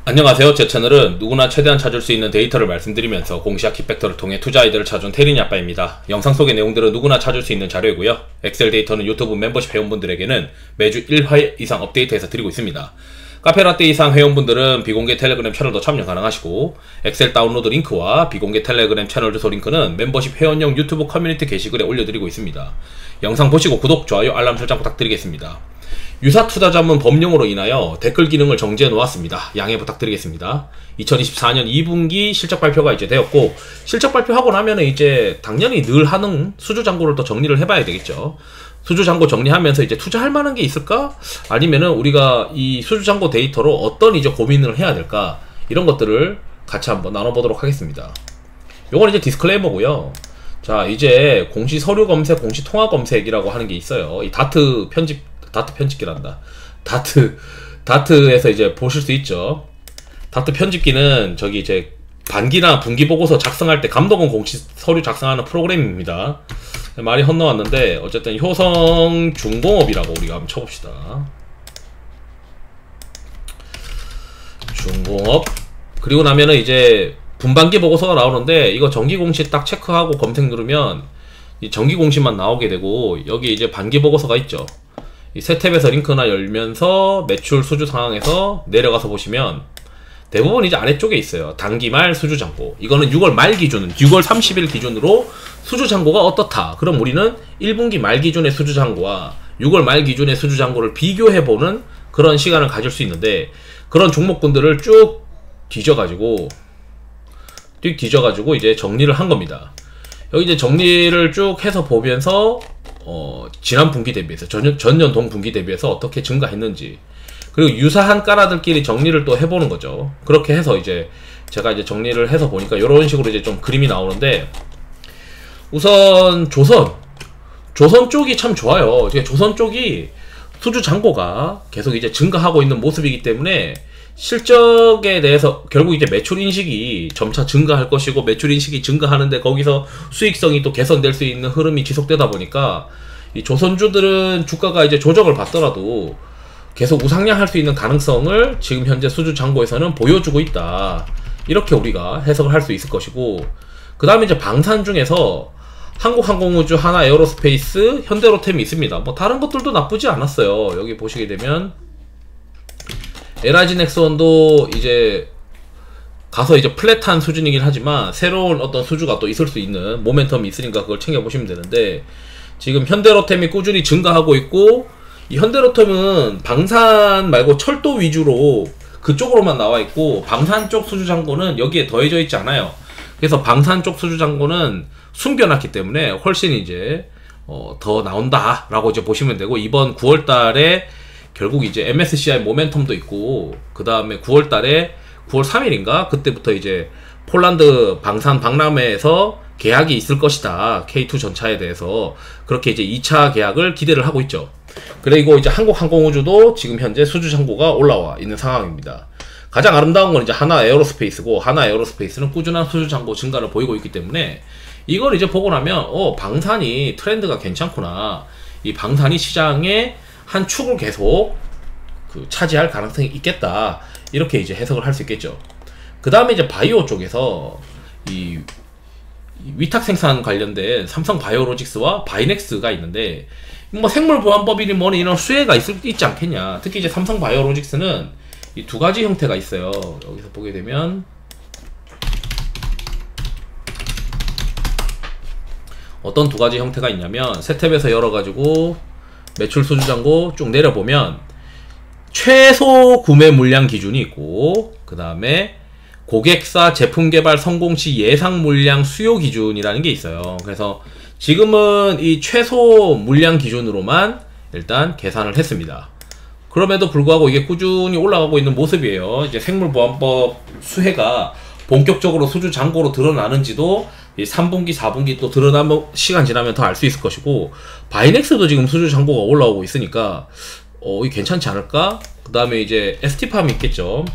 안녕하세요. 제 채널은 누구나 최대한 찾을 수 있는 데이터를 말씀드리면서 공시학 킥팩터를 통해 투자 아이디어를 찾은 테린이 아빠입니다. 영상 속의 내용들은 누구나 찾을 수 있는 자료이고요. 엑셀 데이터는 유튜브 멤버십 회원분들에게는 매주 1회 이상 업데이트해서 드리고 있습니다. 카페라떼 이상 회원분들은 비공개 텔레그램 채널도 참여 가능하시고, 엑셀 다운로드 링크와 비공개 텔레그램 채널 주소 링크는 멤버십 회원용 유튜브 커뮤니티 게시글에 올려드리고 있습니다. 영상 보시고 구독, 좋아요, 알람 설정 부탁드리겠습니다. 유사 투자 자문 법령으로 인하여 댓글 기능을 정지해 놓았습니다. 양해 부탁드리겠습니다. 2024년 2분기 실적 발표가 이제 되었고, 실적 발표하고 나면은 이제 당연히 늘 하는 수주 잔고를 또 정리를 해봐야 되겠죠. 수주 잔고 정리하면서 이제 투자할 만한 게 있을까? 아니면은 우리가 이 수주 잔고 데이터로 어떤 이제 고민을 해야 될까? 이런 것들을 같이 한번 나눠보도록 하겠습니다. 요건 이제 디스클레이머고요. 자, 이제 공시 서류 검색, 공시 통화 검색이라고 하는 게 있어요. 이 다트 편집기란다. 다트에서 이제 보실 수 있죠. 다트 편집기는 저기 이제 반기나 분기 보고서 작성할 때 감독원 공시 서류 작성하는 프로그램입니다. 말이 건너왔는데 어쨌든 효성중공업이라고 우리가 한번 쳐봅시다. 중공업. 그리고 나면은 이제 분반기 보고서가 나오는데, 이거 정기 공시 딱 체크하고 검색 누르면 이 정기 공시만 나오게 되고, 여기 이제 반기 보고서가 있죠. 이 새 탭에서 링크나 열면서 매출 수주 상황에서 내려가서 보시면 대부분 이제 아래쪽에 있어요. 단기말 수주잔고. 이거는 6월 말 기준, 6월 30일 기준으로 수주잔고가 어떻다. 그럼 우리는 1분기 말 기준의 수주잔고와 6월 말 기준의 수주잔고를 비교해보는 그런 시간을 가질 수 있는데, 그런 종목군들을 쭉 뒤져가지고 이제 정리를 한 겁니다. 여기 이제 정리를 쭉 해서 보면서 지난 분기 대비해서 전년 동 분기 대비해서 어떻게 증가했는지, 그리고 유사한 까라들끼리 정리를 또 해보는 거죠. 그렇게 해서 이제 제가 이제 정리를 해서 보니까 이런 식으로 이제 좀 그림이 나오는데, 우선 조선 쪽이 참 좋아요. 조선 쪽이 수주 잔고가 계속 이제 증가하고 있는 모습이기 때문에 실적에 대해서 결국 이제 매출 인식이 점차 증가할 것이고, 매출 인식이 증가하는데 거기서 수익성이 또 개선될 수 있는 흐름이 지속되다 보니까 이 조선주들은 주가가 이제 조정을 받더라도 계속 우상향할 수 있는 가능성을 지금 현재 수주 잔고에서는 보여주고 있다. 이렇게 우리가 해석을 할 수 있을 것이고, 그 다음에 이제 방산 중에서 한국항공우주, 하나에어로스페이스, 현대로템이 있습니다. 뭐 다른 것들도 나쁘지 않았어요. 여기 보시게 되면 LIG넥스원도 이제 가서 이제 플랫한 수준이긴 하지만 새로운 어떤 수주가 또 있을 수 있는 모멘텀이 있으니까 그걸 챙겨보시면 되는데, 지금 현대로템이 꾸준히 증가하고 있고, 이 현대로템은 방산 말고 철도 위주로 그쪽으로만 나와 있고, 방산 쪽 수주 잔고는 여기에 더해져 있지 않아요. 그래서 방산 쪽 수주 잔고는 숨겨놨기 때문에 훨씬 이제 더 나온다 라고 이제 보시면 되고, 이번 9월달에 결국 이제 MSCI 모멘텀도 있고, 그 다음에 9월달에 9월 3일인가 그때부터 이제 폴란드 방산 박람회에서 계약이 있을 것이다. K2 전차에 대해서 그렇게 이제 2차 계약을 기대를 하고 있죠. 그리고 이제 한국항공우주도 지금 현재 수주 잔고가 올라와 있는 상황입니다. 가장 아름다운 건 이제 하나에어로스페이스고, 하나에어로스페이스는 꾸준한 수주 잔고 증가를 보이고 있기 때문에 이걸 이제 보고 나면 방산이 트렌드가 괜찮구나. 이 방산이 시장의 한 축을 계속 차지할 가능성이 있겠다. 이렇게 이제 해석을 할 수 있겠죠. 그 다음에 이제 바이오 쪽에서 이 위탁 생산 관련된 삼성 바이오로직스와 바이넥스가 있는데, 뭐 생물보안법이니 뭐니 이런 수혜가 있지 않겠냐. 특히 이제 삼성 바이오로직스는 이 두 가지 형태가 있어요. 여기서 보게 되면 어떤 두 가지 형태가 있냐면, 새 탭에서 열어가지고 매출 수주 잔고 쭉 내려보면 최소 구매 물량 기준이 있고, 그 다음에 고객사 제품 개발 성공 시 예상 물량 수요 기준이라는 게 있어요. 그래서 지금은 이 최소 물량 기준으로만 일단 계산을 했습니다. 그럼에도 불구하고 이게 꾸준히 올라가고 있는 모습이에요. 이제 생물보안법 수혜가 본격적으로 수주 잔고로 드러나는지도 이 3분기, 4분기 또 드러나면 시간 지나면 더 알 수 있을 것이고, 바이넥스도 지금 수주 잔고가 올라오고 있으니까 이게 괜찮지 않을까? 그 다음에 이제 ST팜이 있겠죠.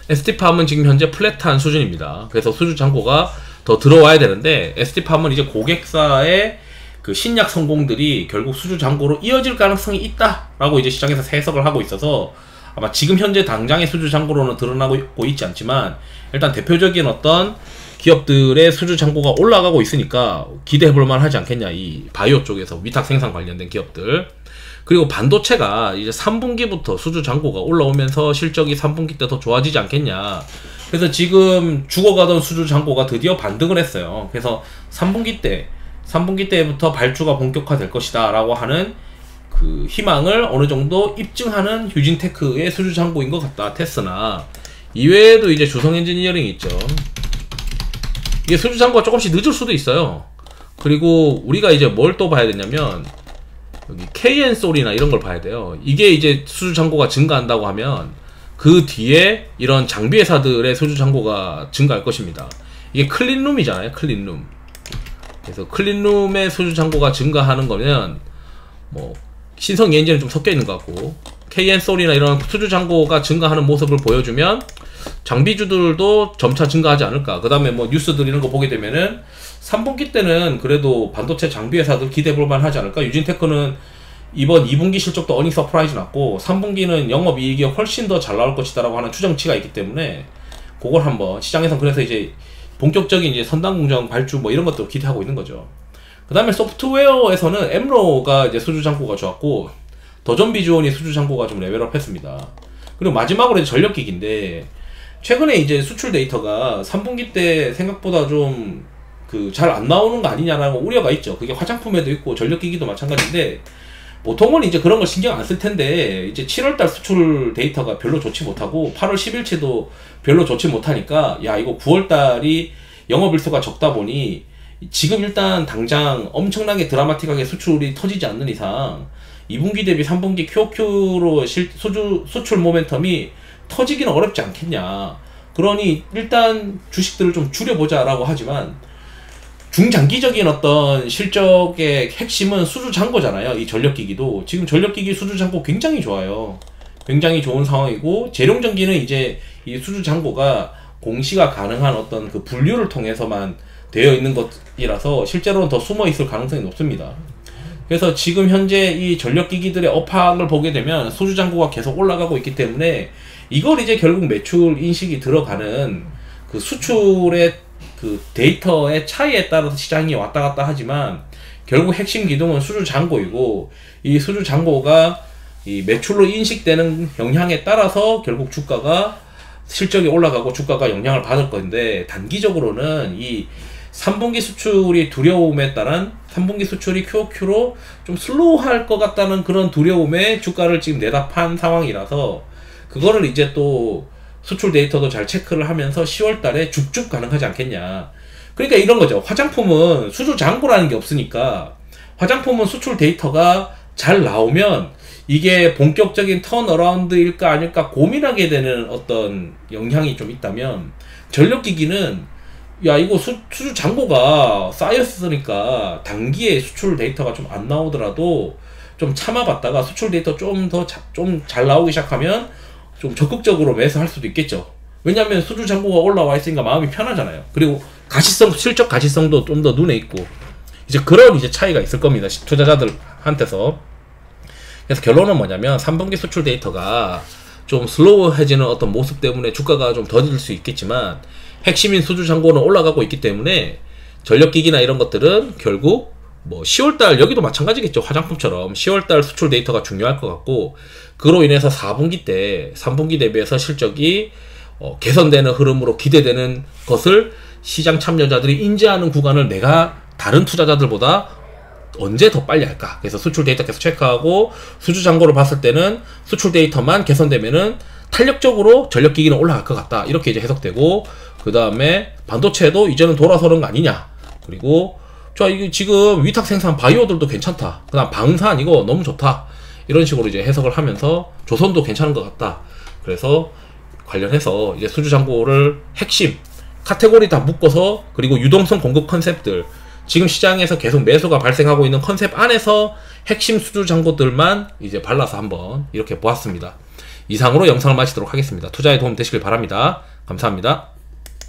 ST팜은 지금 현재 플랫한 수준입니다. 그래서 수주 잔고가 더 들어와야 되는데, ST팜은 이제 고객사의 그 신약 성공들이 결국 수주 잔고로 이어질 가능성이 있다라고 이제 시장에서 해석을 하고 있어서 아마 지금 현재 당장의 수주 잔고로는 드러나고 있지 않지만 일단 대표적인 어떤 기업들의 수주 잔고가 올라가고 있으니까 기대해볼 만하지 않겠냐. 이 바이오 쪽에서 위탁 생산 관련된 기업들. 그리고 반도체가 이제 3분기부터 수주 잔고가 올라오면서 실적이 3분기 때 더 좋아지지 않겠냐. 그래서 지금 죽어가던 수주 잔고가 드디어 반등을 했어요. 그래서 3분기 때부터 발주가 본격화될 것이다 라고 하는 그 희망을 어느 정도 입증하는 휴진테크의 수주 잔고인 것 같다. 테스나 이외에도 이제 주성 엔지니어링이 있죠. 이게 수주 잔고가 조금씩 늦을 수도 있어요. 그리고 우리가 이제 뭘 또 봐야 되냐면 여기 KN솔이나 이런 걸 봐야 돼요. 이게 이제 수주 잔고가 증가한다고 하면 그 뒤에 이런 장비 회사들의 수주 잔고가 증가할 것입니다. 이게 클린룸이잖아요. 클린룸. 그래서 클린룸의 수주 잔고가 증가하는 거면 뭐 신성 엔진은 좀 섞여 있는 것 같고 KN솔이나 이런 수주 잔고가 증가하는 모습을 보여주면 장비주들도 점차 증가하지 않을까. 그 다음에 뭐 뉴스들 이런 거 보게 되면은 3분기 때는 그래도 반도체 장비 회사들 기대해볼 만하지 않을까. 유진테크는 이번 2분기 실적도 어닝 서프라이즈 났고 3분기는 영업이익이 훨씬 더 잘 나올 것이다 라고 하는 추정치가 있기 때문에 그걸 한번 시장에선 그래서 이제 본격적인 이제 선단 공정 발주 뭐 이런 것도 기대하고 있는 거죠. 그 다음에 소프트웨어에서는 엠로가 이제 수주 잔고가 좋았고 더존 비주온이 수주 잔고가 좀 레벨업 했습니다. 그리고 마지막으로 이제 전력기기인데 최근에 이제 수출 데이터가 3분기 때 생각보다 좀 그 잘 안 나오는 거 아니냐라는 우려가 있죠. 그게 화장품에도 있고 전력기기도 마찬가지인데 보통은 이제 그런 걸 신경 안 쓸 텐데 이제 7월달 수출 데이터가 별로 좋지 못하고 8월 10일치도 별로 좋지 못하니까 야 이거 9월달이 영업일수가 적다 보니 지금 일단 당장 엄청나게 드라마틱하게 수출이 터지지 않는 이상 2분기 대비 3분기 QOQ로 수출 모멘텀이 터지기는 어렵지 않겠냐. 그러니 일단 주식들을 좀 줄여보자 라고 하지만 중장기적인 어떤 실적의 핵심은 수주 잔고잖아요. 이 전력기기도 지금 전력기기 수주 잔고 굉장히 좋아요. 굉장히 좋은 상황이고 재룡전기는 이제 이 수주 잔고가 공시가 가능한 어떤 그 분류를 통해서만 되어 있는 것이라서 실제로는 더 숨어 있을 가능성이 높습니다. 그래서 지금 현재 이 전력기기들의 업황을 보게 되면 수주 잔고가 계속 올라가고 있기 때문에 이걸 이제 결국 매출 인식이 들어가는 그 수출의 그 데이터의 차이에 따라서 시장이 왔다 갔다 하지만 결국 핵심 기둥은 수주 잔고이고 이 수주 잔고가 이 매출로 인식되는 영향에 따라서 결국 주가가 실적이 올라가고 주가가 영향을 받을 건데 단기적으로는 이 3분기 수출이 두려움에 따른 3분기 수출이 QOQ로 좀 슬로우할 것 같다는 그런 두려움에 주가를 지금 내다 판 상황이라서 그거를 이제 또 수출 데이터도 잘 체크를 하면서 10월 달에 쭉쭉 가능하지 않겠냐. 그러니까 이런 거죠. 화장품은 수주 잔고라는 게 없으니까 화장품은 수출 데이터가 잘 나오면 이게 본격적인 턴어라운드일까 아닐까 고민하게 되는 어떤 영향이 좀 있다면 전력기기는 야 이거 수주 잔고가 쌓였으니까 단기에 수출 데이터가 좀 안 나오더라도 좀 참아봤다가 수출 데이터 좀 더 좀 잘 나오기 시작하면 좀 적극적으로 매수할 수도 있겠죠. 왜냐하면 수주 잔고가 올라와 있으니까 마음이 편하잖아요. 그리고 실적 가시성도 좀 더 눈에 있고 이제 그런 이제 차이가 있을 겁니다. 투자자들한테서. 그래서 결론은 뭐냐면 3분기 수출 데이터가 좀 슬로우해지는 어떤 모습 때문에 주가가 좀 더딜 수 있겠지만 핵심인 수주 잔고는 올라가고 있기 때문에 전력기기나 이런 것들은 결국 뭐 10월달 여기도 마찬가지겠죠. 화장품처럼 10월달 수출 데이터가 중요할 것 같고 그로 인해서 4분기 때 3분기 대비해서 실적이 개선되는 흐름으로 기대되는 것을 시장 참여자들이 인지하는 구간을 내가 다른 투자자들보다 언제 더 빨리 할까. 그래서 수출 데이터 계속 체크하고 수주 잔고를 봤을 때는 수출 데이터만 개선되면은 탄력적으로 전력기기는 올라갈 것 같다. 이렇게 이제 해석되고 그 다음에 반도체도 이제는 돌아서는 거 아니냐. 그리고 자 이게 지금 위탁 생산 바이오들도 괜찮다. 그 다음 방산 이거 너무 좋다. 이런 식으로 이제 해석을 하면서 조선도 괜찮은 것 같다. 그래서 관련해서 이제 수주 잔고를 핵심 카테고리 다 묶어서 그리고 유동성 공급 컨셉들 지금 시장에서 계속 매수가 발생하고 있는 컨셉 안에서 핵심 수주 잔고들만 이제 발라서 한번 이렇게 보았습니다. 이상으로 영상을 마치도록 하겠습니다. 투자에 도움 되시길 바랍니다. 감사합니다.